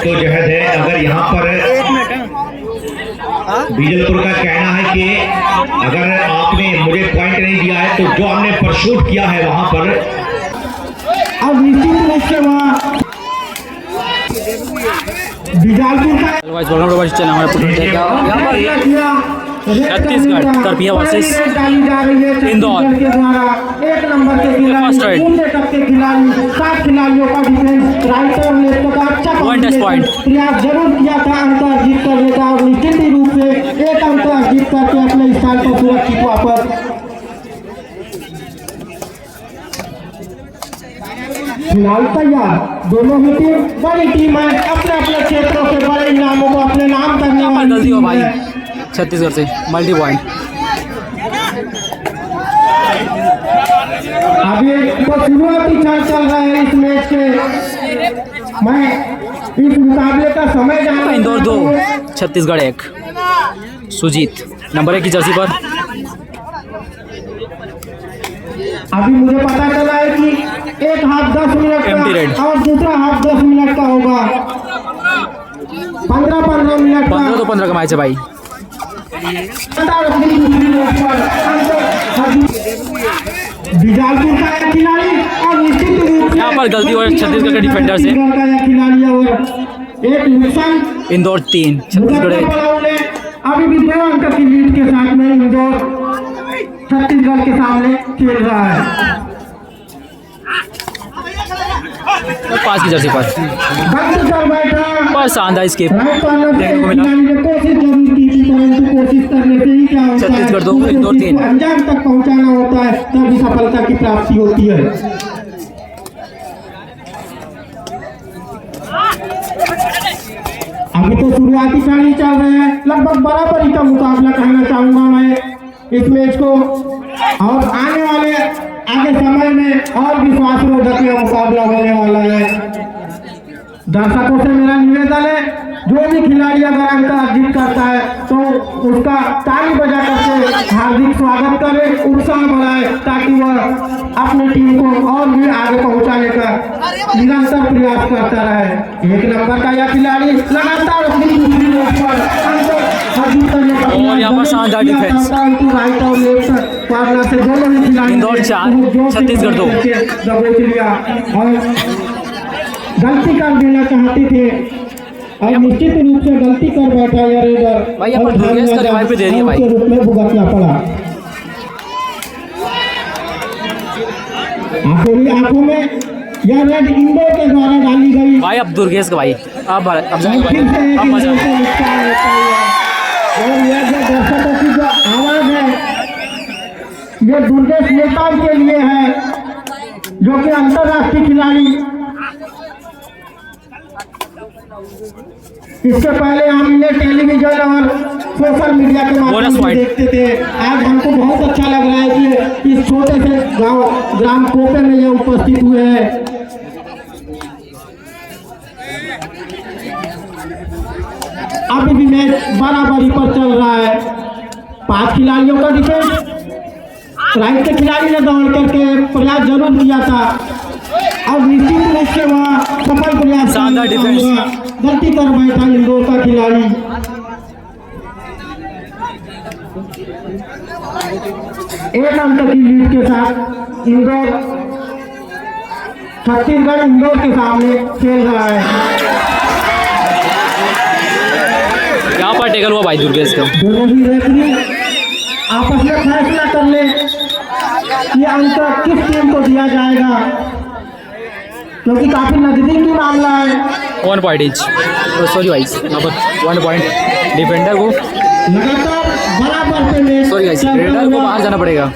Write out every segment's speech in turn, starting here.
जद्दोजहद है। अगर यहाँ पर बीजलपुर का कहना है कि अगर आपने मुझे पॉइंट नहीं दिया है तो जो हमने परशूट किया है वहां पर, अब निश्चित रूप से वहाँ बीजापुर का छत्तीसगढ़ करपिया वर्सेस इंदौर। एक नंबर के खिलाड़ी, दूसरे कप के खिलाड़ी, 7 खिलाड़ियों का डिफेंस राइट और लेफ्ट का अच्छा प्रयास जरूर किया था अंक अर्जित करने का और निश्चित रूप से एक अंक अर्जित करके अपने स्थान पर सुरक्षित वापस। फिलहाल तैयार दोनों ही टीम, बड़ी टीम है, अपने अपने क्षेत्रों से बड़े इनामों को अपने नाम करने वाली टीम है। छत्तीसगढ़ से मल्टी पॉइंट। अभी तो शुरुआती क्षण चल रहा है इस मैच के। मैं इस मुकाबले का समय जानना, इंदौर 2 छत्तीसगढ़ 1। सुजीत नंबर 1 की जर्सी पर। अभी मुझे पता चला है कि एक हाफ 10 मिनट का और दूसरा हाफ 10 मिनट का होगा। 15 मिनट का, 15 तो 15 का मैच है भाई। बीजापुर का एक खिलाड़ी और निश्चित रूप से यहाँ पर गलती हो छत्तीसगढ़ के डिफेंडर से। खिलाड़ी और एक नुकसान। इंदौर 3 छत्तीसगढ़ 1। अभी भी 2 अंक की लीड के साथ में इंदौर छत्तीसगढ़ के सामने खेल रहा है। 5 की जर्सी पर पर शानदार स्केप देखने को मिला। छत्तीसगढ़ 2 इंदौर 3। अंजाम तक पहुंचाना होता है तभी सफलता की प्राप्ति होती है। अभी तो शुरुआती क्षण ही चल रहे हैं, लगभग बराबरी का मुकाबला कहना चाहूंगा मैं इस मैच को, और आने वाले आगे समय में और विश्वासवर्धक यह मुकाबला होने वाला है। दर्शकों से मेरा निवेदन है, जो भी खिलाड़ी अगर अंक अर्जित करता है तो उसका ताली बजा करके हार्दिक स्वागत करें, उत्साह बढ़ाए, ताकि वह अपनी टीम को और भी आगे पहुंचाने का निरंतर प्रयास करता रहे। एक नंबर का यह खिलाड़ी लगातार अपनी दूसरी मैच पर अंक अर्जित करने का और यहाँ पर शानदार डिफेंस। राइट और लेफ्ट कॉर्नर से दोनों ही खिलाड़ी इंदौर 4 छत्तीसगढ़ 2। दबोच लिया और गलती कर देना चाहते थे और निश्चित रूप से गलती कर बैठा यह रेडर भाई यहाँ पर दुर्गेश का रिवाइव पे दे रही है भाई। के रूप में भुगतना पड़ा। आंखों में यह रेड इंदौर के द्वारा डाली गई भाई। अब दुर्गेश का भाई अब जाएंगे भाई। अब मजा और यह जो दर्शकों की जो आवाज है ये दुर्गेश नेपाल के लिए है, जो कि अंतर्राष्ट्रीय खिलाड़ी। इससे पहले हम इन्हें टेलीविजन और सोशल मीडिया के माध्यम से देखते थे। आज हमको बहुत अच्छा लग रहा है कि इस छोटे से गांव ग्राम कोपे में ये उपस्थित हुए हैं। अभी भी मैच बराबरी पर चल रहा है। 5 खिलाड़ियों का डिफेंस, राइट के खिलाड़ी ने दौड़ करके प्रयास जरूर किया था और निश्चित रूप से वह सफल प्रयास। शानदार डिफेंस, गलती कर बैठा इंदौर का खिलाड़ी। एक अंक की लीड के साथ इंदौर छत्तीसगढ़ इंदौर के सामने खेल रहा है। यहाँ पर टेकल हुआ भाई दुर्गेश का। दोनों ही रेफरी आपस में फैसला कर ले कि अंक किस टीम को दिया जाएगा, क्योंकि काफी नजदीकी मामला है। 1 पॉइंट इंच, सॉरी भाई यहाँ पर 1 पॉइंट डिफेंडर को लगातार बराबर पे मैच। सॉरी गाइस, डिफेंडर को बाहर जाना पड़ेगा।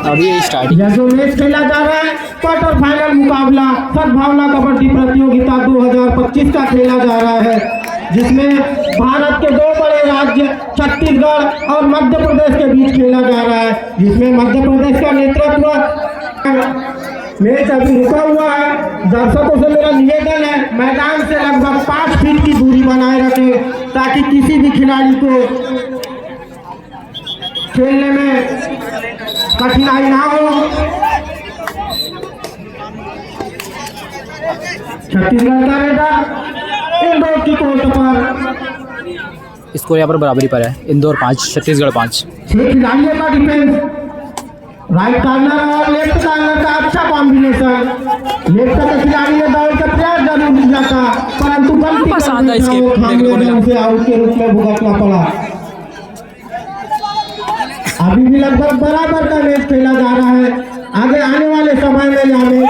अभी स्टार्ट जो मैच खेला जा रहा है क्वार्टर फाइनल मुकाबला सद्भावना कबड्डी प्रतियोगिता 2025 का खेला जा रहा है, जिसमें भारत के 2 बड़े राज्य छत्तीसगढ़ और मध्य प्रदेश के बीच खेला जा रहा है, जिसमें मध्य प्रदेश का नेतृत्व। मैच अभी रुका हुआ है। दर्शकों से मेरा निवेदन है मैदान से लगभग 5 फीट की दूरी बनाए रखें, ताकि किसी भी खिलाड़ी को खेलने में कठिनाई ना हो। छत्तीसगढ़ का रेडर इंदौर की कोर्ट पर। स्कोर यहाँ पर बराबरी पर है, इंदौर 5 छत्तीसगढ़ 5। 6 खिलाड़ियों का डिफेंस, राइट कॉर्नर और लेफ्ट कॉर्नर का अच्छा कॉम्बिनेशन। लेफ्ट का खिलाड़ी ने दौड़ के प्रयास जरूर किया था, परंतु गलती बस आधा इसके देखने को मिला। उसे आउट के रूप में भुगतना पड़ा। अभी भी लगभग बराबर का मैच खेला जा रहा है। आगे आने वाले समय में यहाँ में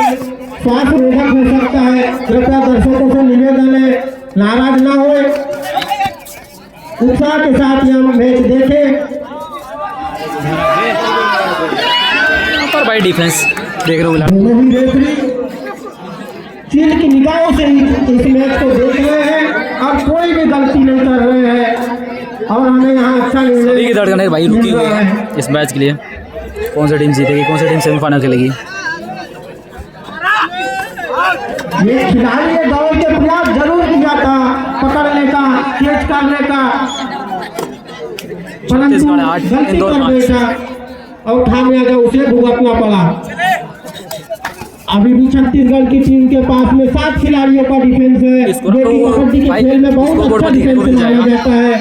श्वास रोधक हो सकता है। कृपया दर्शकों से निवेदन है, नाराज ना हो, उत्साह के साथ यह मैच देखें। पर भाई डिफेंस देखने को मिला। दोनों ही रेफरी चील की निगाहों से इस मैच को देख रहे हैं और कोई भी गलती नहीं कर रहे हैं और हमें यहाँ अच्छा सभी की धड़कन है भाई रुकी हुई है इस मैच के लिए। कौन सी टीम जीतेगी, कौन सी टीम सेमीफाइनल खेलेगी। ये खिलाड़ी ने दौड़ के प्रयास जरूर किया था पकड़ने का, कैच करने का, परंतु गलती कर बैठा और खामियाजा उसे भुगतना पड़ा। अभी भी छत्तीसगढ़ की टीम के पास में 7 खिलाड़ियों का डिफेंस है, जो कि कबड्डी के खेल में बहुत अच्छा डिफेंस माना जाता है।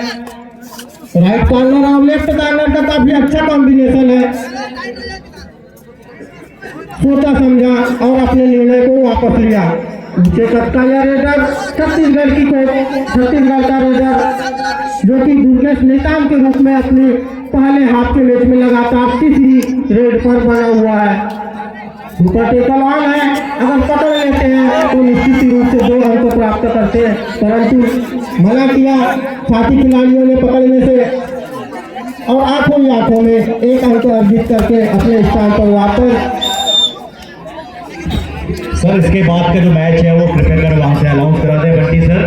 राइट कॉर्नर और लेफ्ट कॉर्नर का काफी अच्छा कॉम्बिनेशन है। सोचा समझा और अपने निर्णय को वापस लिया। उसे कप्तान रेडर छत्तीसगढ़ का रेडर जो कि दुर्गेश नेताम के रूप में अपने पहले हाफ के मैच में लगातार तीसरी रेड पर बना हुआ है। सुपर टेकल ऑन है, अगर पकड़ लेते हैं तो निश्चित रूप से 2 अंक प्राप्त करते हैं, परंतु मना किया साथी खिलाड़ियों ने पकड़ने से और आंखों ही आंखों में 1 अंक अर्जित करके अपने स्थान पर वापस। सर इसके बाद का जो मैच है वो कृपया कर वहां से अनाउंस करा दें बंटी सर।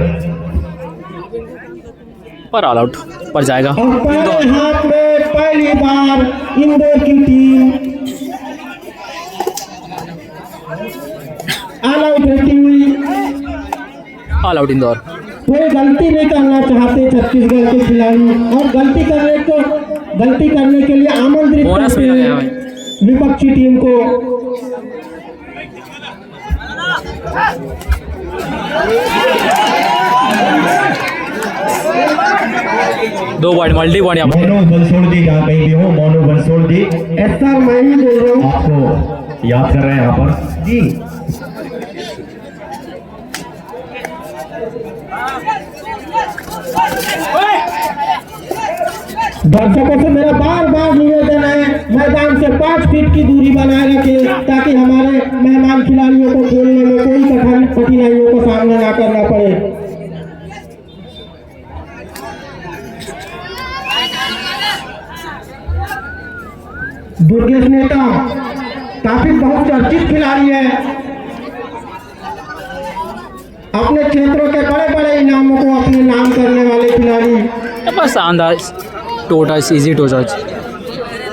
पर ऑल आउट पर जाएगा। और पहले हाथ में पहली बार इंदौर की टीम ऑल आउट रहती हुई। All out Indore. कोई गलती नहीं करना चाहते छत्तीसगढ़ के खिलाड़ी और गलती करने के लिए आमंत्रित करते हैं विपक्षी टीम को। दो पॉइंट मल्टी पॉइंट यहाँ पर। मोनू बंसोड़ जी जहाँ कहीं भी हो, मोनू बंसोड़ जी ऐसा मैं ही बोल रहा हूँ, आपको याद कर रहे हैं यहाँ पर जी। दर्शकों से मेरा बार बार निवेदन है, मैदान से 5 फीट की दूरी बनाए रखें ताकि हमारे मेहमान खिलाड़ियों को खेलने में कोई कठिनाइयों का सामना ना करना पड़े। दुर्गेश नेता काफी बहुत चर्चित खिलाड़ी है, अपने क्षेत्रों के बड़े बड़े इनामों को अपने नाम करने वाले खिलाड़ी। बस अंदाज to touch, easy to touch,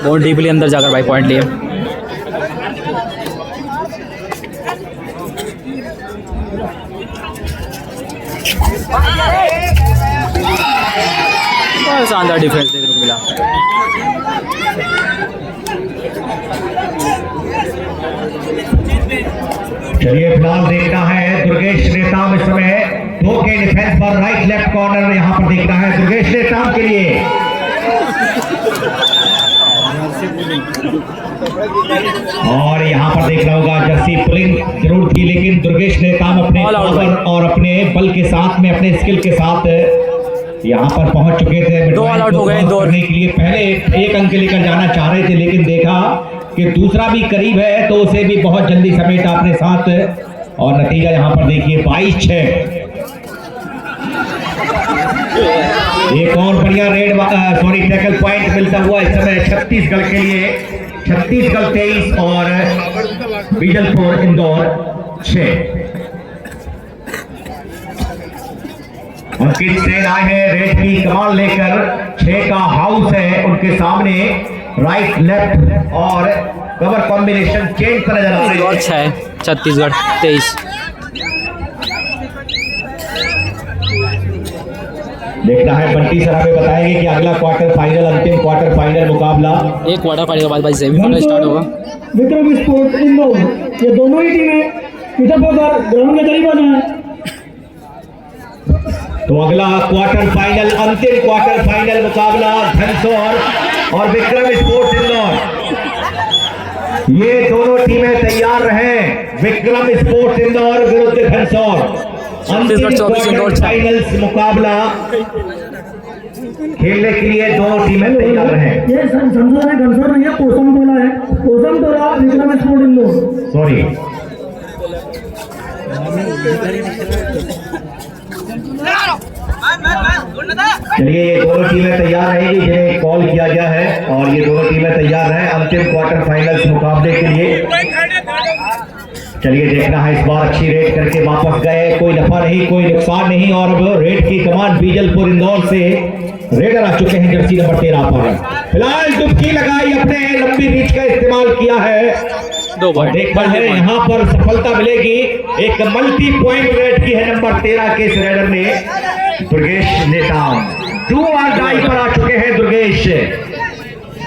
बहुत डीपली अंदर जाकर भाई पॉइंट लिए। बहुत शानदार डिफेंस देखने को मिला। चलिए फिलहाल देखना है दुर्गेश नेताम इस समय 2 के डिफेंस पर राइट लेफ्ट कॉर्नर यहाँ पर देखना है दुर्गेश नेताम के लिए। और यहाँ पर देखना होगा जर्सी पुलिंग जरूर थी, लेकिन दुर्गेश नेताम अपने पावर और अपने बल के साथ में, अपने स्किल के साथ यहाँ पर पहुंच चुके थे। 2 ऑल आउट हो गए इंदौर करने के लिए पहले 1 अंक लेकर जाना चाह रहे थे, लेकिन देखा कि दूसरा भी करीब है तो उसे भी बहुत जल्दी समेटा अपने साथ और नतीजा यहाँ पर देखिए 22-6। एक और बढ़िया टैकल पॉइंट मिलता हुआ इस समय छत्तीसगढ़ के लिए। छत्तीसगढ़ 23 और बीजलपुर इंदौर 6। अंकित सेन आए हैं रेड की कमान लेकर, 6 का हाउस है उनके सामने। राइट लेफ्ट और कवर कॉम्बिनेशन चेंज पर नजर आ रहे हैं। 6 छत्तीसगढ़ 23। देखना है बंटी सर हमें बताएंगे कि अगला क्वार्टर फाइनल, अंतिम क्वार्टर फाइनल मुकाबला एक क्वार्टर फाइनल के बाद भाई सेमीफाइनल स्टार्ट होगा। विक्रम स्पोर्ट्स इंदौर, ये दोनों ही टीमें इधर ग्राउंड के करीब आ जाए। तो अगला क्वार्टर फाइनल, अंतिम क्वार्टर फाइनल मुकाबला धनसौर और विक्रम स्पोर्ट्स इंदौर, ये दोनों टीमें तैयार रहें। विक्रम स्पोर्ट्स इंदौर विरुद्ध धनसौर, अंतिम क्वार्टर फाइनल्स मुकाबला खेलने के लिए दोनों टीमें तैयार रहें। ये संसद है, धनसौर नहीं है, कोसम टोला है, कोसम टोला विक्रम स्पोर्ट्स इंदौर। सॉरी, चलिए ये दोनों टीमें तैयार रहेंगी जिन्हें कॉल किया गया है, और ये दोनों टीमें तैयार हैं अंतिम क्वार्टर फाइनल्स मुकाबले के लिए। चलिए देखना है, इस बार अच्छी रेड करके वापस गए, कोई नफा नहीं कोई नुकसान नहीं, और अब रेड की कमान बीजलपुर इंदौर से रेडर आ चुके हैं जर्सी नंबर 13 पर। फिलहाल डुबकी लगाई, अपने लंबी रीच का इस्तेमाल किया है, 2 पॉइंट। देखना है यहाँ पर सफलता मिलेगी। एक मल्टी पॉइंट रेड की है नंबर 13 के इस रेडर ने दुर्गेश नेताम। 2 और डाई पर आ चुके हैं दुर्गेश,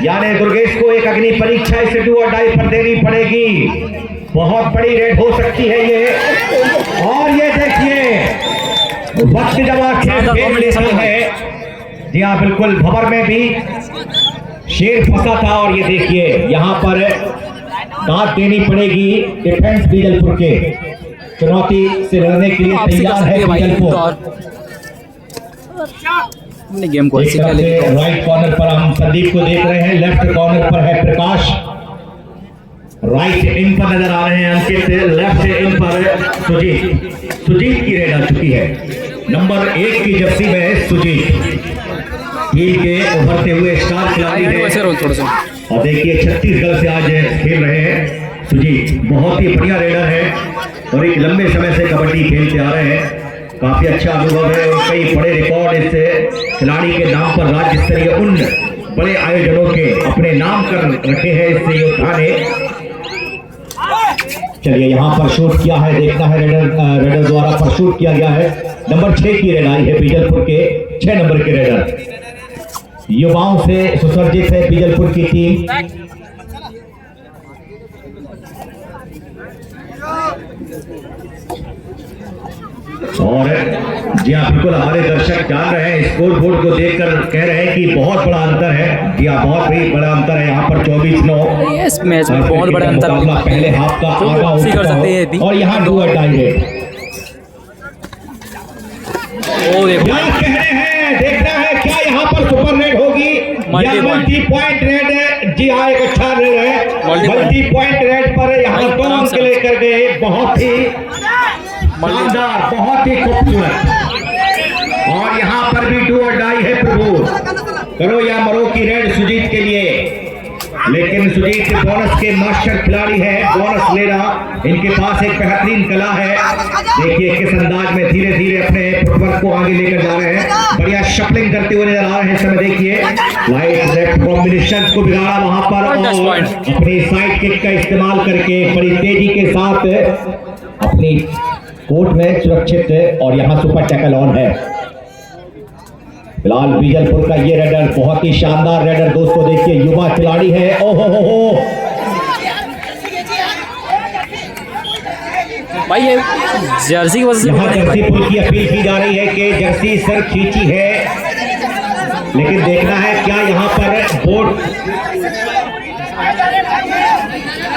यानी दुर्गेश को एक अग्नि परीक्षा इसे 2 और डाई पर देनी पड़ेगी। बहुत बड़ी रेड हो सकती है ये, और ये देखिए वक्त जमा खेल लेना है। जी हाँ बिल्कुल, भंवर में भी शेर फंसा था, और ये देखिए यहाँ पर दांत देनी पड़ेगी डिफेंस बीजलपुर के, चुनौती से लड़ने के लिए तैयार है बीजलपुर। गेम को राइट कॉर्नर पर हम संदीप को देख रहे हैं, लेफ्ट कॉर्नर पर है प्रकाश, राइट इन पर नजर आ रहे हैं अंकित, लेफ्ट इन पर सुजीत की रेड आ चुकी है। नंबर 1 की जर्सी में है सुजीत, टीम के उभरते हुए स्टार खिलाड़ी है, और देखिए छत्तीसगढ़ से आज खेल रहे हैं सुजीत। बहुत ही बढ़िया रेडर है और एक लंबे समय से कबड्डी खेलते आ रहे हैं, काफी अच्छा अनुभव है और कई बड़े रिकॉर्ड इस खिलाड़ी के नाम पर राज्य स्तरीय उन बड़े आयोजनों के अपने नाम कर रखे हैं इस योद्धा ने। चलिए यहाँ पर शूट किया है, देखना है रेडर द्वारा पर शूट किया गया है। नंबर 6 की रेड आई है बीजलपुर के 6 नंबर के रेडर, युवाओं से सुसज्जित है बीजलपुर की टीम। और जी हाँ बिल्कुल, हमारे दर्शक जान रहे हैं, स्कोर बोर्ड को देखकर कह रहे हैं कि बहुत बड़ा अंतर है। जी हाँ, बहुत ही बड़ा अंतर है यहाँ पर 24-9। इस मैच में बहुत बड़ा अंतर पहले हाफ का आगा हो चुका है, और यहाँ 2 अड्डाई है। क्या कह रहे हैं, देखना है क्या यहाँ पर सुपर रेड होगी या मल्टी पॉइंट रेड। जी हाँ, एक अच्छा रेड है, मल्टी पॉइंट रेड पर यहाँ 2 अंक लेकर गए, बहुत ही शानदार, बहुत ही खूबसूरत। और यहाँ पर भी 2 अड्डाई है प्रभु, करो या मरो की रेड सुजीत के लिए, लेकिन सुजीत बोनस के मास्टर खिलाड़ी है, बोनस लेना इनके पास एक बेहतरीन कला है। देखिए किस अंदाज में धीरे धीरे अपने फुटवर्क को आगे लेकर जा रहे हैं, बढ़िया शफलिंग करते हुए नजर आ रहे हैं। समय देखिए लाइट लेफ्ट कॉम्बिनेशन को बिगाड़ा वहां पर, और अपनी साइड किक का इस्तेमाल करके बड़ी तेजी के साथ अपनी कोर्ट में सुरक्षित, और यहाँ सुपर टैकल ऑन है। फिलहाल बीजलपुर का ये रेडर बहुत ही शानदार रेडर दोस्तों, देखिए युवा खिलाड़ी है। ओहो हो भाई, ये जर्सी की वजह से यहाँ जर्सी पुल की अपील की जा रही है कि जर्सी सर खींची है, लेकिन देखना है क्या यहाँ पर बोर्ड,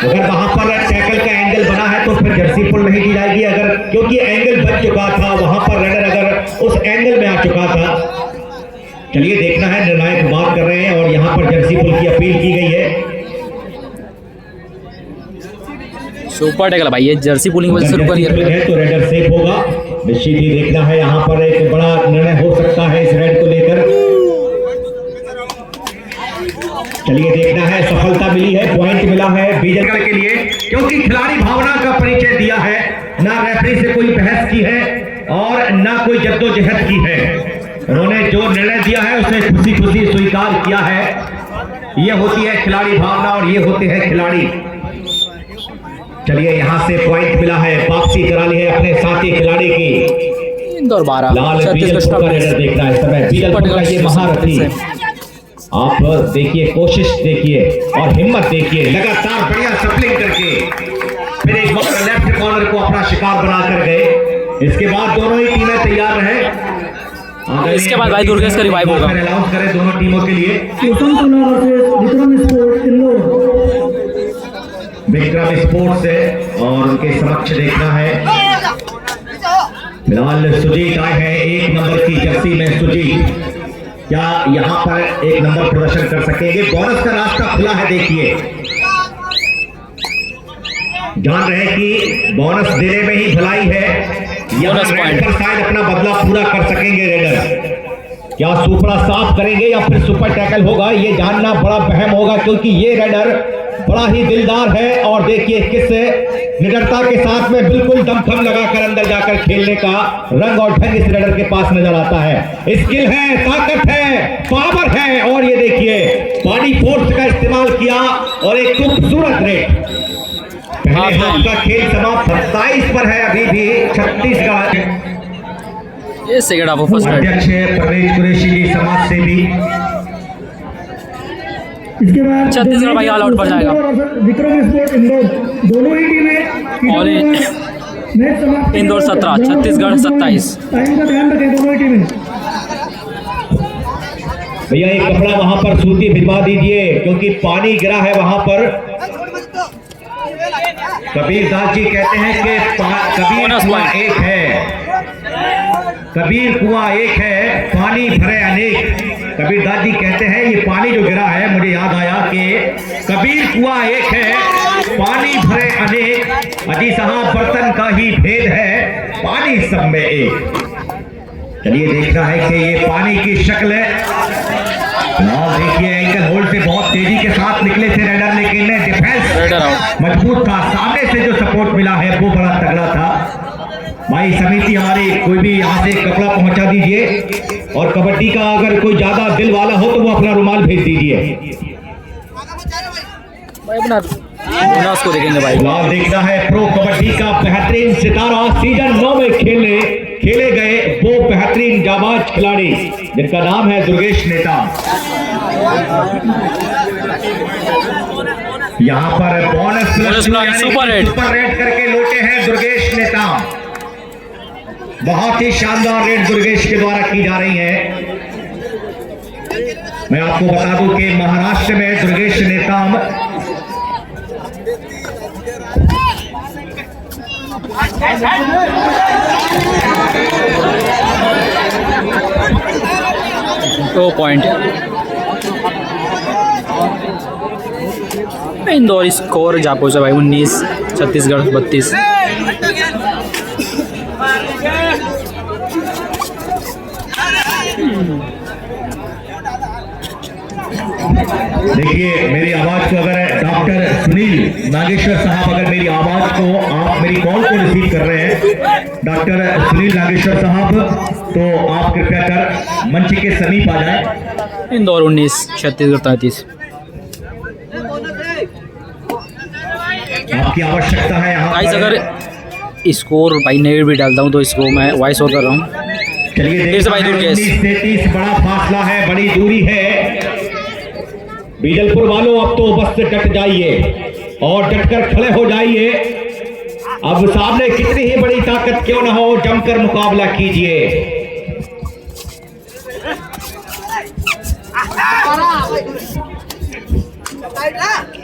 अगर वहां पर टैकल का एंगल बना है तो फिर जर्सी पुल नहीं दी जाएगी, अगर क्योंकि एंगल बन चुका था वहां पर, रेडर अगर उस एंगल में आ चुका था। चलिए देखना है, निर्णायक बात कर रहे हैं, और यहाँ पर जर्सी पुल की अपील की गई है। सुपर टैकल भाई, ये जर्सी पुलिंग वजह से है तो रेडर सेफ होगा निश्चित ही। देखना है यहाँ पर एक बड़ा निर्णय हो सकता है इस रेड को लेकर। चलिए देखना है, सफलता मिली है, पॉइंट मिला है बीजलपुर के लिए, क्योंकि खिलाड़ी भावना का परिचय दिया है, ना रेफरी से कोई बहस की है और ना कोई जद्दोजहद की है। उन्होंने जो निर्णय दिया है उसे खुशी खुशी स्वीकार किया है। ये होती है खिलाड़ी भावना और ये होते हैं खिलाड़ी। चलिए यहाँ से पॉइंट मिला है, वापसी करा ली है अपने साथी खिलाड़ी की। इंदौर 12 लाल छत्तीसगढ़ बीजलपुर का रेडर देख रहा है इस समय। बीजलपुर का ये महारथी, आप देखिए, कोशिश देखिए और हिम्मत देखिए, लगातार बढ़िया सप्लिंग करके फिर एक बार लेफ्ट कॉर्नर को अपना शिकार बनाकर गए। इसके बाद दोनों ही टीमें तैयार रहे। इसके बाद भाई दुर्गेश का रिवाइव होगा। अनाउंस करें दोनों टीमों के लिए। विक्रम स्पोर्ट्स है और उनके समक्ष देखना है फिलहाल सुजीत आए हैं 1 नंबर की जर्सी में। सुजीत क्या यहां पर 1 नंबर प्रदर्शन कर सकेंगे? बोनस का रास्ता खुला है, देखिए, जान रहे कि बोनस देने में ही भलाई है। यहाँ रेड पर शायद अपना बदला पूरा कर सकेंगे रेडर। क्या सुपरा साफ करेंगे या फिर सुपर टैकल होगा, ये जानना बड़ा अहम होगा, क्योंकि ये रेडर बड़ा ही दिलदार है। और देखिए किस निडरता के साथ में बिल्कुल दमखम लगाकर अंदर जाकर खेलने का रंग और ढंग इस रेडर के पास नजर आता है। स्किल है, ताकत है, पावर है। और ये देखिए पानी फोर्स का इस्तेमाल किया और एक खूबसूरत रेड। पहले हाफ का खेल समाप्त 27 पर है अभी भी छत्तीसगढ़। ये सेकंड हाफ ऑफ फर्स्ट अध्यक्ष परवेज कुरैशी जी, समाज सेवी। इसके बाद छत्तीसगढ़ भाई ऑल आउट पर जाएगा। विक्रम स्पोर्ट इंदौर दोनों ही टीमें और मैच समाप्त। इंदौर 17 छत्तीसगढ़ 27। टाइम का ध्यान रखें दोनों ही टीमें। भैया एक कपड़ा वहां पर सूती भिजवा दीजिए, क्योंकि पानी गिरा है वहां पर। कबीर दास जी कहते हैं कि कबीर कुआं एक है, कबीर कुआं एक है, पानी भरे अनेक। कबीर दास जी कहते हैं ये पानी जो गिरा है, मुझे याद आया कि कबीर कुआं एक है, पानी भरे अनेक। अजी साहब बर्तन का ही भेद है, पानी सब में एक। चलिए देखना है कि ये पानी की शक्ल है। देखिए एंकल होल्ड से बहुत तेजी के साथ निकले थे रेडर, लेकिन डिफेंस मजबूत था। सामने से जो सपोर्ट मिला है वो बड़ा तगड़ा था। भाई समिति हमारी, कोई भी यहाँ से कपड़ा पहुंचा दीजिए, और कबड्डी का अगर कोई ज्यादा दिल वाला हो तो वो अपना रुमाल भेज दीजिए। को देखेंगे भाई। लाल देखना है प्रो कबड्डी का बेहतरीन सितारा, सीजन 9 में खेले गए वो बेहतरीन जाबाज खिलाड़ी जिनका नाम है दुर्गेश नेताम। यहाँ पर बोनस सुपर रेड करके लौटे हैं दुर्गेश नेताम। बहुत ही शानदार रेड दुर्गेश के द्वारा की जा रही है। मैं आपको बता दूं कि महाराष्ट्र में दुर्गेश नेताम दो पॉइंट। इंदौर स्कोर जा पहुंचा भाई 19, छत्तीसगढ़ 32। देखिए मेरी आवाज को अगर डॉक्टर सुनील नागेश्वर साहब, अगर मेरी आवाज को, आप मेरी कॉल को रिसीव कर रहे हैं डॉक्टर सुनील नागेश्वर साहब, तो आप कृपया कर मंच के समीप आ जाएं। इंदौर 19, छत्तीसगढ़ 33। आपकी आवश्यकता है यहाँ गाइस अगर स्कोर भाई नहीं भी डालता हूँ तो इसको मैं वॉइस ओवर कर रहा हूँ। चलिए भाई 19 से 30 बड़ा फासला है, बड़ी दूरी है। बीजलपुर वालों अब तो बस से डट जाइए और डटकर खड़े हो जाइए। अब सामने कितनी ही बड़ी ताकत क्यों ना हो, जमकर मुकाबला कीजिए।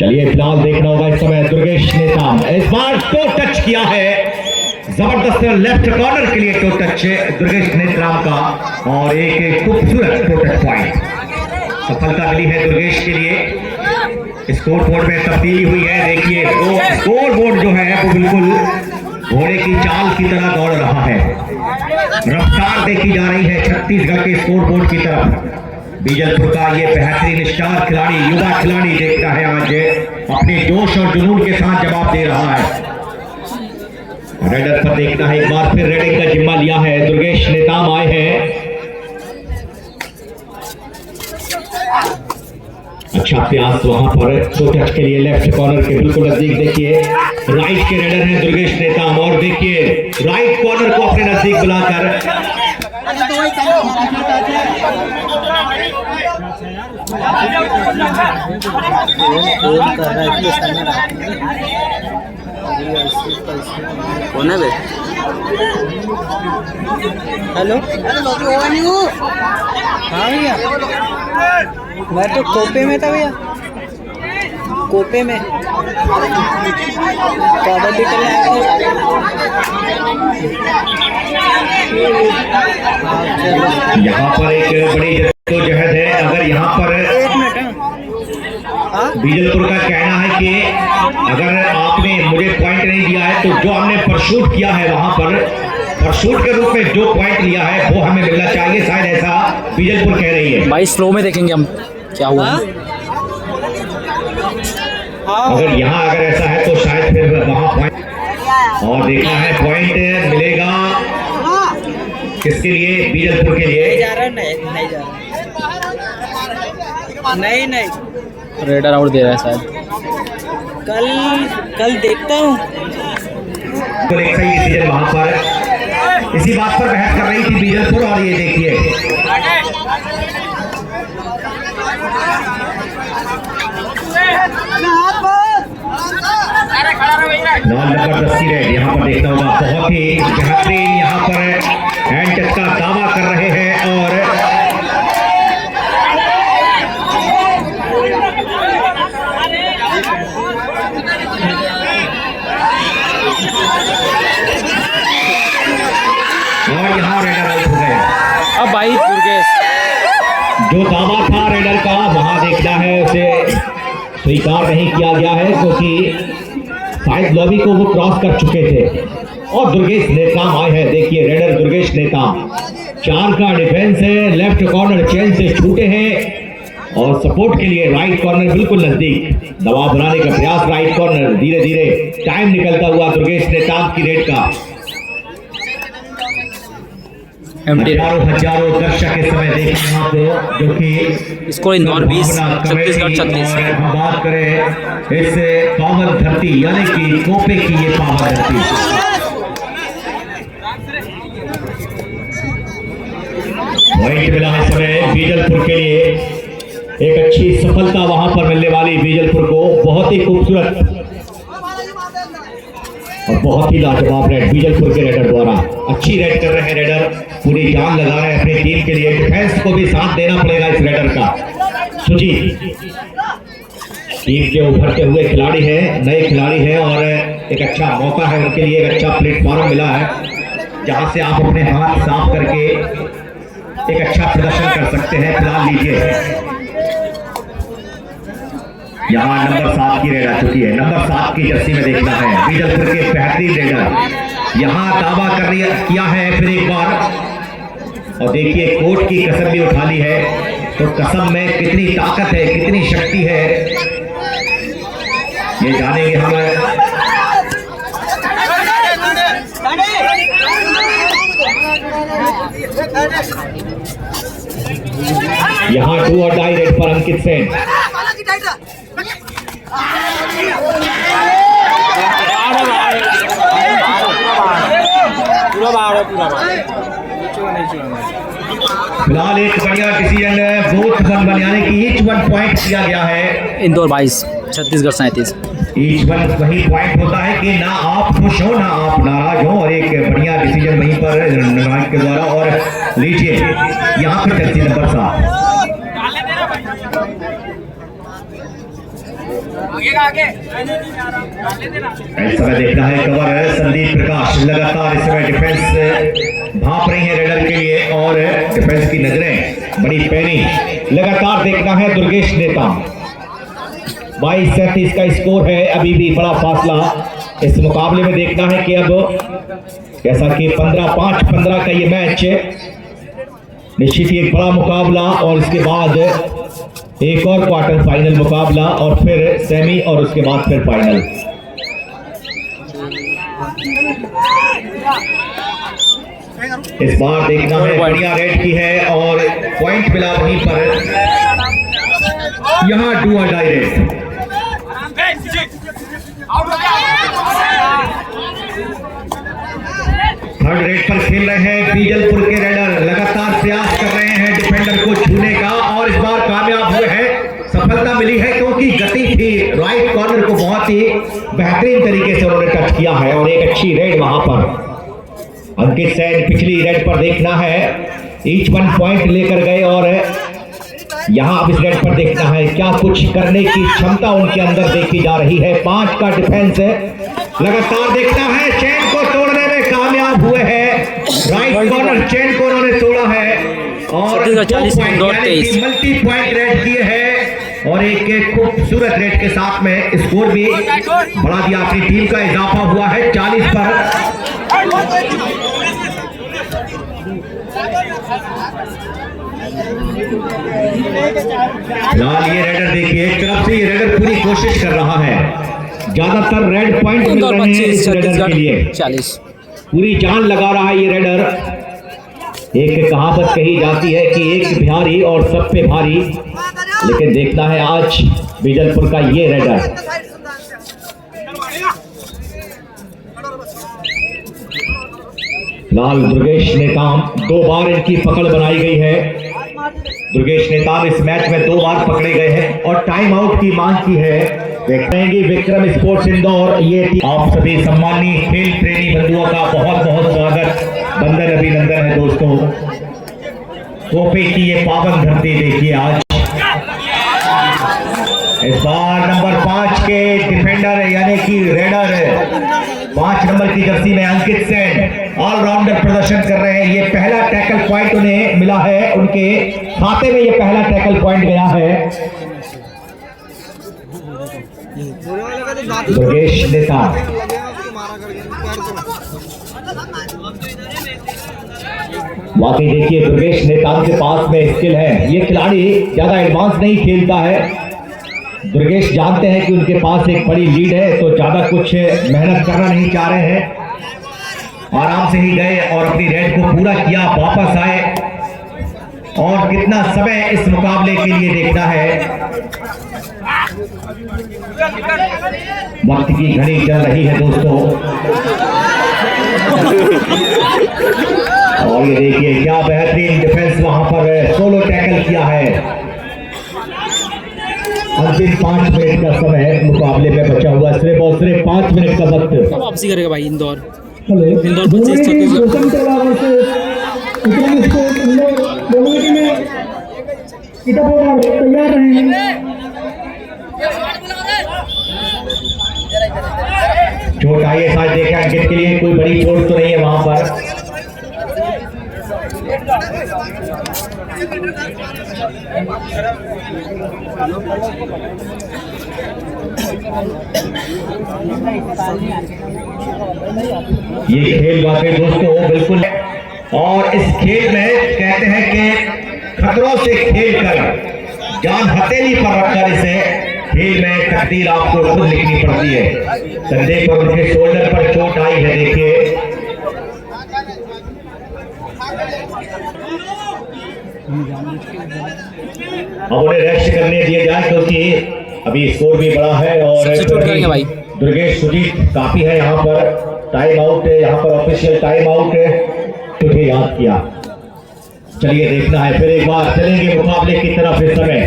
चलिए फिलहाल देखना होगा इस समय दुर्गेश नेताम इस बार टो टच किया है, जबरदस्त लेफ्ट कॉर्नर के लिए टो टच दुर्गेश नेत्राम का, और एक खूबसूरत टो टच पॉइंट सफलता मिली है दुर्गेश के लिए। स्कोर बोर्ड में तब्दीली हुई है। देखिए स्कोर बोर्ड जो है वो बिल्कुल घोड़े की चाल की तरह दौड़ रहा है। रफ्तार देखी जा रही है छत्तीसगढ़ के स्कोर बोर्ड की तरफ। बीजलपुर का ये बेहतरीन स्टार खिलाड़ी, युवा खिलाड़ी देखता है आज अपने जोश और जुनून के साथ जवाब दे रहा है। रेडर पर देखना है, एक बार फिर रेडिंग का जिम्मा लिया है दुर्गेश नेताम आए हैं। अच्छा प्रयास वहां पर टो टच के लिए लेफ्ट कॉर्नर के बिल्कुल नजदीक। देखिए राइट के रेडर हैं दुर्गेश नेताम और देखिए राइट कॉर्नर को अपने नजदीक बुलाकर कौन है बे? हेलो हाँ भैया, मैं तो कोपे में था भैया, कोपे में कबड्डी खेलने आया था। यहाँ पर एक बड़ी जद्दोजहद है। अगर यहाँ पर बीजलपुर का कहना है कि अगर आपने मुझे पॉइंट नहीं दिया है तो जो हमने परशूट किया है वहां पर परशूट के रूप में जो पॉइंट लिया है वो हमें मिलना चाहिए, शायद ऐसा बीजलपुर कह रही है। भाई स्लो में देखेंगे हम क्या हुआ। अगर यहाँ अगर ऐसा है तो शायद फिर वहां पॉइंट और देखना है पॉइंट मिलेगा किसके लिए, बीजलपुर के लिए। नहीं रेडर आउट दे रहा है शायद। कल देखता हूँ। तो एक सही डिसीजन वहां पर इसी बात पर बहस कर रही थी बीजलपुर और ये देखिए 9 नंबर 10 की रेड यहाँ पर देखना होगा। बहुत ही बेहतरीन यहाँ पर हैंड टच का दावा कर रहे हैं और यहाँ रेडर आउट हो गए। अब भाई दुर्गेश जो दावा था रेडर का वहां देखना है उसे स्वीकार नहीं किया गया है क्योंकि शायद लॉबी को वो क्रॉस कर चुके थे और दुर्गेश नेताम आए हैं। देखिए रेडर दुर्गेश नेताम 4 का डिफेंस है, लेफ्ट कॉर्नर चेन से छूटे हैं और सपोर्ट के लिए राइट कॉर्नर बिल्कुल नजदीक। दबाव बनाने का प्रयास राइट कॉर्नर, धीरे धीरे टाइम निकलता हुआ दुर्गेश नेताम की रेड का। हजारों दर्शक इस समय देखें यहाँ पे जो कि स्कोर इंदौर 20 छत्तीसगढ़ 36। हम बात करें इस पावन धरती यानी कि कोपे की ये पावन धरती। पॉइंट मिला है समय बीजलपुर के लिए, एक अच्छी सफलता वहां पर मिलने वाली बीजलपुर को। बहुत ही खूबसूरत और बहुत ही लाजवाब रेड बीजलपुर के रेडर द्वारा। अच्छी रेड कर रहे हैं रेडर, पूरी जान लगा रहे हैं अपनी टीम के लिए। डिफेंस को भी साथ देना पड़ेगा इस रेडर का। सुजीत टीम के उभरते हुए खिलाड़ी हैं, नए खिलाड़ी हैं और एक अच्छा मौका है उनके लिए, एक अच्छा प्लेटफॉर्म मिला है जहां से आप अपने हाथ साफ करके एक अच्छा प्रदर्शन कर सकते हैं। फिलहाल लीजिए यहाँ नंबर 7 की रेड आ चुकी है। नंबर 7 की जर्सी में देखना है बीजलपुर के बेहतरीन रेडर यहाँ दावा किया है फिर एक बार और देखिए कोर्ट की कसम भी उठा ली है। तो कसम में कितनी ताकत है, कितनी शक्ति है, ये जानेंगे हम। यहाँ 2 और डाई रेड पर अंकित सेन। फिलहाल एक बढ़िया डिसीजन बोथ वन यानी कि ईच वन पॉइंट दिया गया है। इंदौर 22 छत्तीसगढ़ 37। ईच वन वही पॉइंट होता है कि ना आप खुश हो ना आप नाराज हो और एक बढ़िया डिसीजन वहीं पर निर्णायक के द्वारा। और लीजिए यहाँ पर जर्सी नंबर 7 इस समय देखना है कवर संदीप प्रकाश लगातार इस समय डिफेंस भाप रही है रेडर के लिए और डिफेंस की नजरें बड़ी पैनी। लगातार देखना है दुर्गेश नेताम। 22-37 का स्कोर है, अभी भी बड़ा फासला इस मुकाबले में। देखना है कि अब जैसा कि 15-5-15 का ये मैच निश्चित ही एक बड़ा मुकाबला और इसके बाद एक और क्वार्टर फाइनल मुकाबला और फिर सेमी और उसके बाद फिर फाइनल। इस बार देखना है बढ़िया रेड की है और पॉइंट मिला वहीं पर यहाँ डू और डाई रेस। थर्ड रेड पर खेल रहे हैं बीजलपुर के रेडर, लगातार प्रयास कर रहे हैं डिफेंडर को छूने का और इस बार कामयाब हुए हैं, सफलता मिली है क्योंकि गति थी। राइट कॉर्नर को बहुत ही बेहतरीन तरीके से उन्होंने टच किया है और एक अच्छी रेड वहां पर। अंकित सैन पिछली रेड पर देखना है, ईच 1 पॉइंट लेकर गए और यहां अब इस रेड पर देखना है क्या कुछ करने की क्षमता उनके अंदर देखी जा रही है। 5 का डिफेंस लगातार देखना है, चेन को तोड़ने में कामयाब हुए हैं। राइट कॉर्नर चेन को उन्होंने तोड़ा है और 2 पॉइंट यानी मल्टी पॉइंट रेड किए हैं और एक खूबसूरत रेड के साथ में स्कोर भी बढ़ा दिया। अपनी टीम का इजाफा हुआ है 40 पर। लाल ये रेडर देखिए, एक तरफ से ये रेडर पूरी कोशिश कर रहा है, ज्यादातर रेड पॉइंट मिल रहे हैं इस रेडर के लिए, 40 पूरी जान लगा रहा है ये रेडर। एक कहावत कही जाती है कि एक बिहारी और सब पे भारी, लेकिन देखना है आज बीजलपुर का ये रेडर। लाल दुर्गेश नेताम 2 बार इनकी पकड़ बनाई गई है। दुर्गेश नेताम इस मैच में 2 बार पकड़े गए हैं और टाइम आउट की मांग की है। देखते हैं कि विक्रम स्पोर्ट्स इंदौर ये आप सभी सम्मानीय खेल प्रेमी बंधुओं का बहुत बहुत स्वागत, बंदन अभिनंदन है दोस्तों। तोहफे की ये पावन धरती देखिए आज। इस बार नंबर 5 के डिफेंडर यानी कि रेडर 5 नंबर की जर्सी में अंकित सेन ऑलराउंडर प्रदर्शन कर रहे हैं। ये पहला टैकल पॉइंट उन्हें मिला है, उनके खाते में ये पहला टैकल पॉइंट गया है। दुर्गेश नेता वाकई देखिए दुर्गेश नेता के पास में स्किल है, ये खिलाड़ी ज्यादा एडवांस नहीं खेलता है। दुर्गेश जानते हैं कि उनके पास एक बड़ी लीड है तो ज्यादा कुछ मेहनत करना नहीं चाह रहे हैं, आराम से ही गए और अपनी रेड को पूरा किया, वापस आए। और कितना समय इस मुकाबले के लिए देखना है, वक्त की घड़ी चल रही है दोस्तों। और ये देखिए क्या बेहतरीन डिफेंस वहां पर सोलो टैकल किया है। अंतिम 5 मिनट का समय मुकाबले में बचा हुआ, सिर्फ और सिर्फ 5 मिनट का वक्त। वापसी करेगा भाई इंदौर। इंदौर 25-36 तैयार रहेंगे। चोट आई है शायद, देखें अंकित के लिए कोई बड़ी चोट तो नहीं है वहां पर। ये खेल वाकई दोस्तों बिल्कुल, और इस खेल में कहते हैं कि खतरों से खेल कर जान हथेली पर रखकर इसे खेल में तकदीर आपको खुद लिखनी पड़ती है। कंधे पर उनके शोल्डर पर चोट आई है, देखिए अब उन्हें रेस्ट करने दिया जाए क्योंकि अभी स्कोर भी बड़ा है और दुर्गेश सुजीत काफी है यहाँ पर। टाइम आउट है यहाँ पर, ऑफिशियल टाइम आउट तुझे याद किया। चलिए देखना है, फिर एक बार चलेंगे मुकाबले की तरफ। इस समय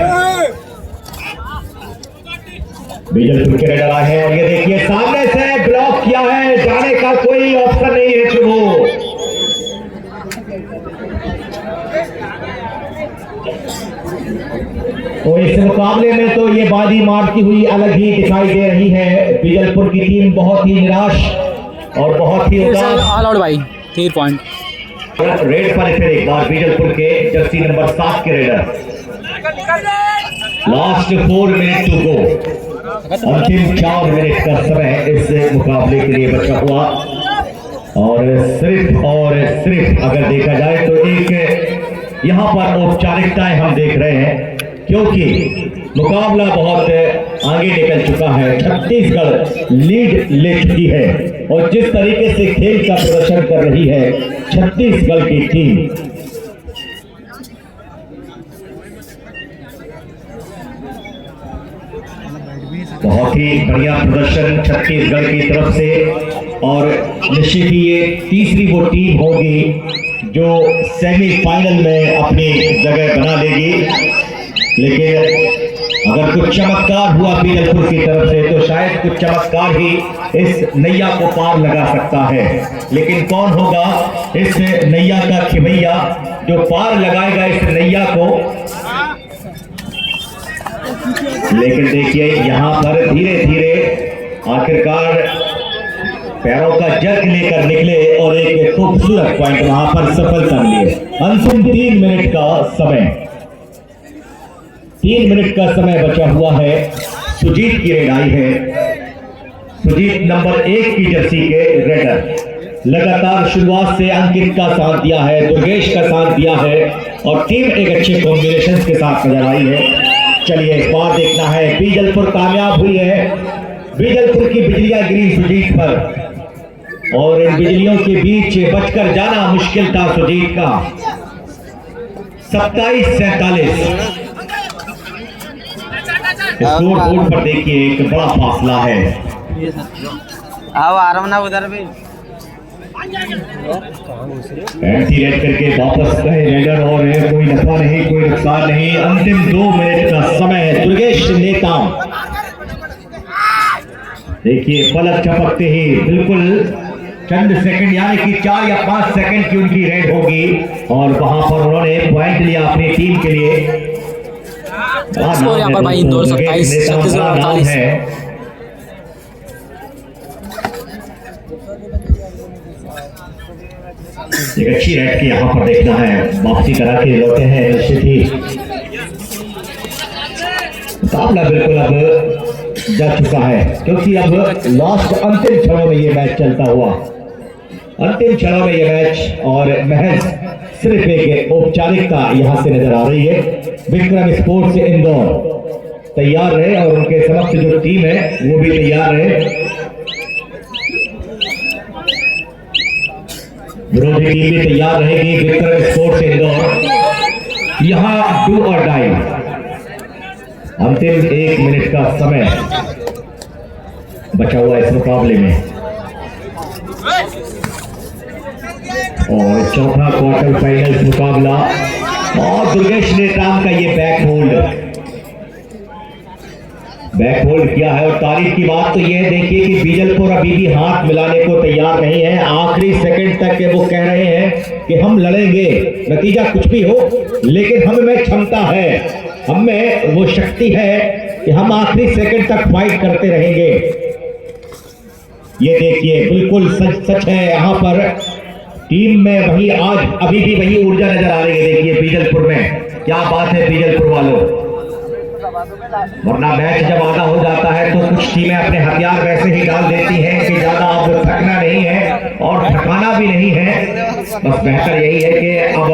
बीजलपुर के रेडर आए हैं और ये देखिए सामने से ब्लॉक किया है, जाने का कोई ऑप्शन नहीं है शुरू। तो इस मुकाबले में तो ये बाजी मारती हुई अलग ही दिखाई दे रही है। बीजलपुर की टीम बहुत ही निराश और बहुत ही उदास। ऑल आउट भाई, 3 पॉइंट। रेड पर फिर एक बार बीजलपुर के जर्सी नंबर 7 के raider. Last 4 minute to go, अंतिम 4 मिनट का समय इस मुकाबले के लिए बचा हुआ और सिर्फ अगर देखा जाए तो एक यहाँ पर औपचारिकताएं हम देख रहे हैं क्योंकि मुकाबला बहुत आगे निकल चुका है। छत्तीसगढ़ लीड ले चुकी है और जिस तरीके से खेल का प्रदर्शन कर रही है छत्तीसगढ़ की टीम, बहुत ही बढ़िया प्रदर्शन छत्तीसगढ़ की तरफ से, और निश्चित ही ये तीसरी वो टीम होगी जो सेमीफाइनल में अपनी जगह बना लेगी। लेकिन अगर कुछ चमत्कार हुआ बीजलपुर की तरफ से तो शायद कुछ चमत्कार ही इस नैया को पार लगा सकता है। लेकिन कौन होगा इस नैया का खिवैया जो पार लगाएगा इस नैया को। लेकिन देखिए यहाँ पर धीरे धीरे आखिरकार पैरों का जग लेकर निकले और एक खूबसूरत पॉइंट वहां पर सफलता लिए। अंतिम 3 मिनट का समय, 3 मिनट का समय बचा हुआ है। सुजीत की रेड आई है। सुजीत नंबर 1 की जर्सी के रेडर लगातार शुरुआत से अंकित का साथ दिया है, दुर्गेश का साथ दिया है और टीम एक अच्छे कॉम्बिनेशन के साथ नजर आई है। चलिए इस बार देखना है बीजलपुर कामयाब हुई है। बीजलपुर की बिजलियां गिरी सुजीत पर और इन बिजलियों के बीच बचकर जाना मुश्किल था सुजीत का। 27-47 स्कोर बोर्ड पर देखिए एक बड़ा फासला है। आओ आराम ना उधर भी एंटी रेड करके वापस गए रेडर और कोई नफा नहीं कोई नुकसान नहीं। अंतिम 2 मिनट का समय है। दुर्गेश नेताम देखिए पलक झपकते ही बिल्कुल चंद सेकंड यानी कि 4 या 5 सेकंड की उनकी रेड होगी और वहां पर उन्होंने पॉइंट लिया अपनी टीम के लिए। स्कोर यहाँ पर भाई इंदौर 27 छत्तीसगढ़ 48 है। एक अच्छी रेड की यहाँ पर देखना है। वापसी करा के लौटे हैं निश्चित ही मुकाबला बिल्कुल अब जा चुका है क्योंकि अब लास्ट अंतिम क्षणों में ये मैच चलता हुआ, अंतिम क्षणों में ये मैच और महज सिर्फ एक औपचारिकता यहाँ से नजर आ रही है। विक्रम स्पोर्ट्स इंदौर तैयार रहे और उनके समक्ष जो टीम है वो भी तैयार रहे। विरोधी टीम भी तैयार रहेगी। विक्रम स्पोर्ट्स इंदौर यहाँ डू और डाई। अंतिम 1 मिनट का समय बचा हुआ इस मुकाबले में और चौथा क्वार्टर फाइनल मुकाबला और दुर्गेश नेताम का ये बैक होल्ड किया है। और तारीफ की बात तो यह देखिए कि बीजलपुर अभी भी हाथ मिलाने को तैयार नहीं है। आखिरी सेकंड तक वो कह रहे हैं कि हम लड़ेंगे, नतीजा कुछ भी हो लेकिन हम में क्षमता है, हम में वो शक्ति है कि हम आखिरी सेकंड तक फाइट करते रहेंगे। ये देखिए बिल्कुल सच है। यहाँ पर टीम में वही आज अभी भी वही ऊर्जा नजर आ रही है। देखिए बीजलपुर में क्या बात है बीजलपुर वालों, वरना मैच जब आधा हो जाता है तो कुछ टीमें अपने हथियार वैसे ही डाल देती हैं कि ज्यादा अब थकना नहीं है और थकाना भी नहीं है। बस बेहतर यही है कि अब